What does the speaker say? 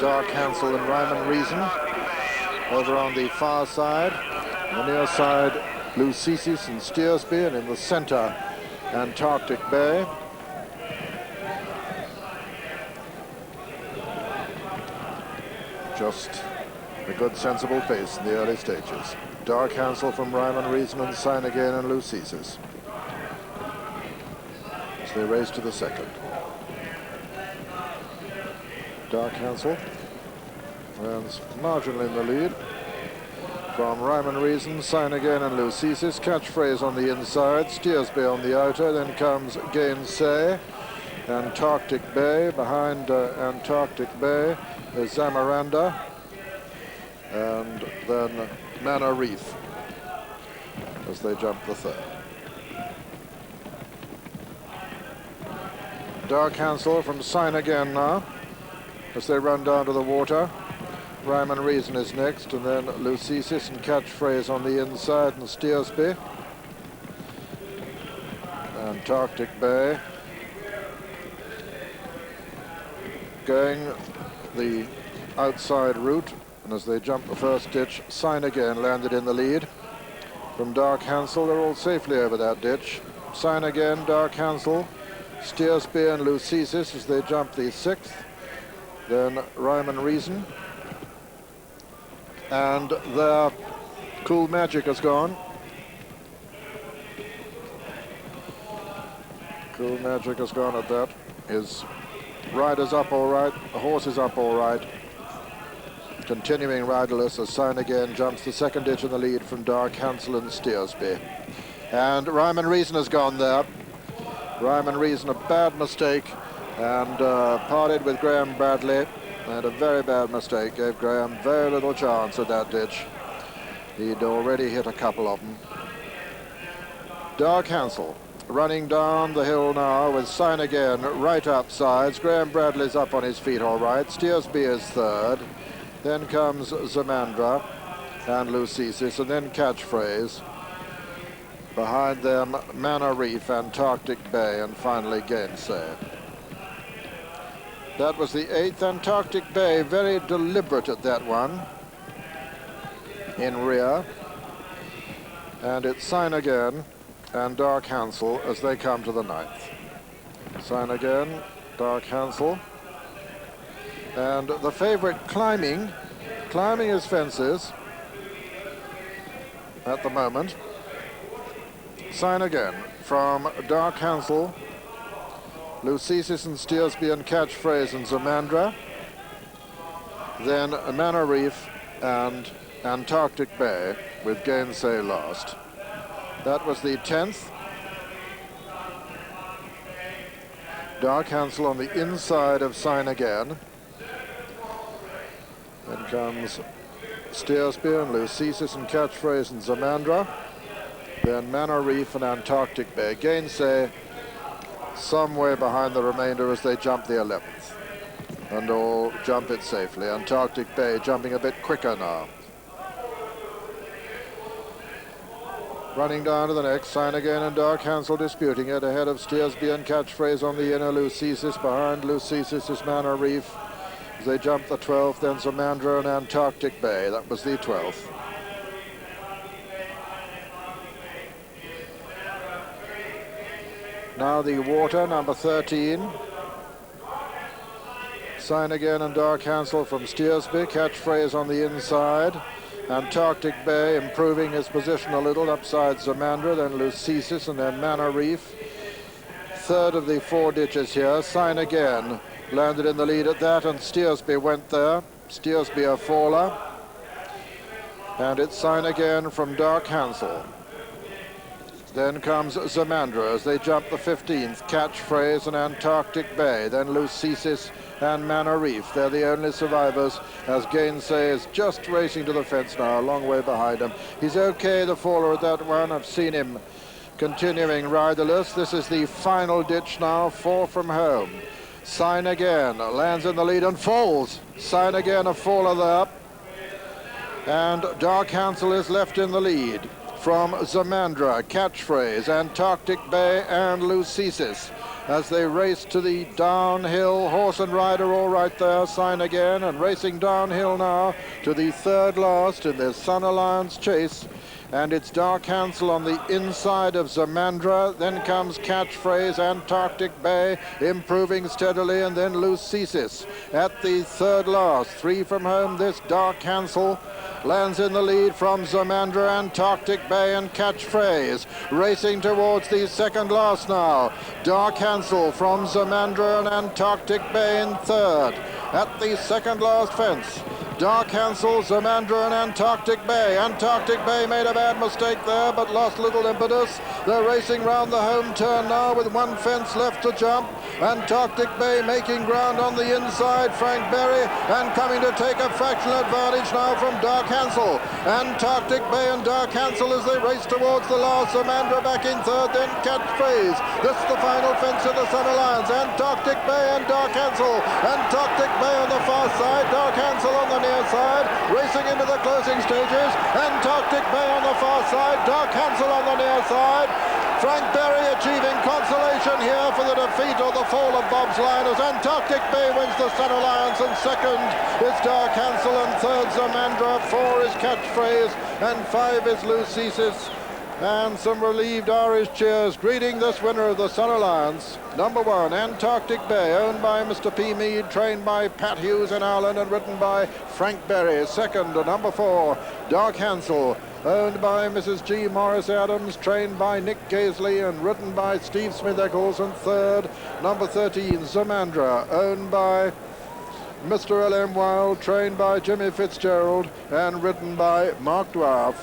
Dark Hansel and Ryman Reason. Over on the far side, on the near side, Lucesis and Stearsby, and in the center, Antarctic Bay. Just a good, sensible pace in the early stages. Dark Hansel from Ryman Reason and Sign Again and Lucesis as they race to the second. Dark Hansel runs marginally in the lead. From Ryman Reason, Sign Again and Lucesis. Catchphrase on the inside, Stearsby on the outer. Then comes Gainsay. Antarctic Bay. Behind Antarctic Bay is Zamaranda. And then Manor Reef as they jump the third. Dark Hansel from Sign Again now as they run down to the water. Ryman Reason is next, and then Lucesis and Catchphrase on the inside, and Stearsby. Antarctic Bay going the outside route, and as they jump the first ditch, Sign Again landed in the lead. From Dark Hansel, they're all safely over that ditch. Sign Again, Dark Hansel, Stearsby and Lucesis as they jump the sixth. Then Ryman Reason. And their cool magic has gone. Cool magic has gone at that. His rider's up all right, the horse is up all right. Continuing riderless as Sign Again jumps the second ditch in the lead from Dark Hansel and Stearsby. And Ryman Reason has gone there. Ryman Reason, a bad mistake, and parted with Graham Bradley. And a very bad mistake, gave Graham very little chance at that ditch. He'd already hit a couple of them. Dark Hansel running down the hill now with Sign Again right up sides. Graham Bradley's up on his feet all right. Stearsby is third. Then comes Zamandra and Lucesis, and then Catchphrase. Behind them, Manor Reef, Antarctic Bay, and finally Gainsay. That was the eighth. Antarctic Bay, very deliberate at that one, in rear. And it's Sign Again and Dark Hansel as they come to the ninth. Sign Again, Dark Hansel. And the favorite climbing his fences at the moment. Sign Again from Dark Hansel, Lucesis and Stearsby and Catchphrase and Zamandra. Then Manor Reef and Antarctic Bay with Gainsay last. That was the 10th. Dark Hansel on the inside of Sign Again. Then comes Stearsby and Lucesis and Catchphrase and Zamandra. Then Manor Reef and Antarctic Bay. Gainsay some way behind the remainder as they jump the 11th. And all jump it safely. Antarctic Bay jumping a bit quicker now. Running down to the next, Sign Again and Dark Hansel disputing it ahead of Stearsby and Catchphrase on the inner. Lucesis behind. Lucesis is Manor Reef as they jump the 12th. Then Zamandra and Antarctic Bay. That was the 12th. Now the water, number 13. Sign Again and Dark Hansel from Stearsby. Catchphrase on the inside. Antarctic Bay improving his position a little upside Zamandra, then Lucesis, and then Manor Reef. Third of the four ditches here. Sign Again landed in the lead at that, and Stearsby went there. Stearsby a faller. And it's Sign Again from Dark Hansel. Then comes Zamandra as they jump the 15th. Catchphrase and Antarctic Bay. Then Lucesis and Manor Reef. They're the only survivors as Gainsay is just racing to the fence now, a long way behind him. He's okay, the faller at that one. I've seen him continuing riderless. This is the final ditch now, 4 from home. Sign Again lands in the lead and falls. Sign Again a faller there. And Dark Hansel is left in the lead. From Zamandra, Catchphrase, Antarctic Bay, and Lucesis. as they race to the downhill. Horse and rider all right there, sign again, and racing downhill now to the third last in this Sun Alliance chase. And it's Dark Hansel on the inside of Zamandra. Then comes Catchphrase, Antarctic Bay, improving steadily, and then Lucesis at the third last. 3 from home, this Dark Hansel lands in the lead from Zamandra, Antarctic Bay, and Catchphrase. Racing towards the second last now. Dark Hansel from Zamandra and Antarctic Bay in third. At the second last fence, Dark Hansel, Zamandra, and Antarctic Bay. Antarctic Bay made a bad mistake there, but lost little impetus. They're racing round the home turn now with one fence left to jump. Antarctic Bay making ground on the inside. Frank Berry, and coming to take a fractional advantage now from Dark Hansel. Antarctic Bay and Dark Hansel as they race towards the last. Zamandra back in third, then Catchphrase. This is the final fence of the Sun Alliance. Antarctic Bay and Dark Hansel. Antarctic Bay on the far side, Dark Hansel on the near side, racing into the closing stages. Antarctic Bay on the far side, Dark Hansel on the near side. Frank Berry achieving consolation here for the defeat or the fall of Bob's Lion as Antarctic Bay wins the Sun Alliance, and second is Dark Hansel, and third Zamandra, 4 is Catchphrase, and 5 is Lucesis. And some relieved Irish cheers greeting this winner of the Sun Alliance. Number 1, Antarctic Bay, owned by Mr. P. Mead, trained by Pat Hughes in Ireland and written by Frank Berry. Second, number 4, Dark Hansel, owned by Mrs. G. Morris Adams, trained by Nick Gainsay and written by Steve Smith-Eccles. And third, number 13, Zamandra, owned by Mr. L.M. Wild, trained by Jimmy Fitzgerald and written by Mark Dwarf.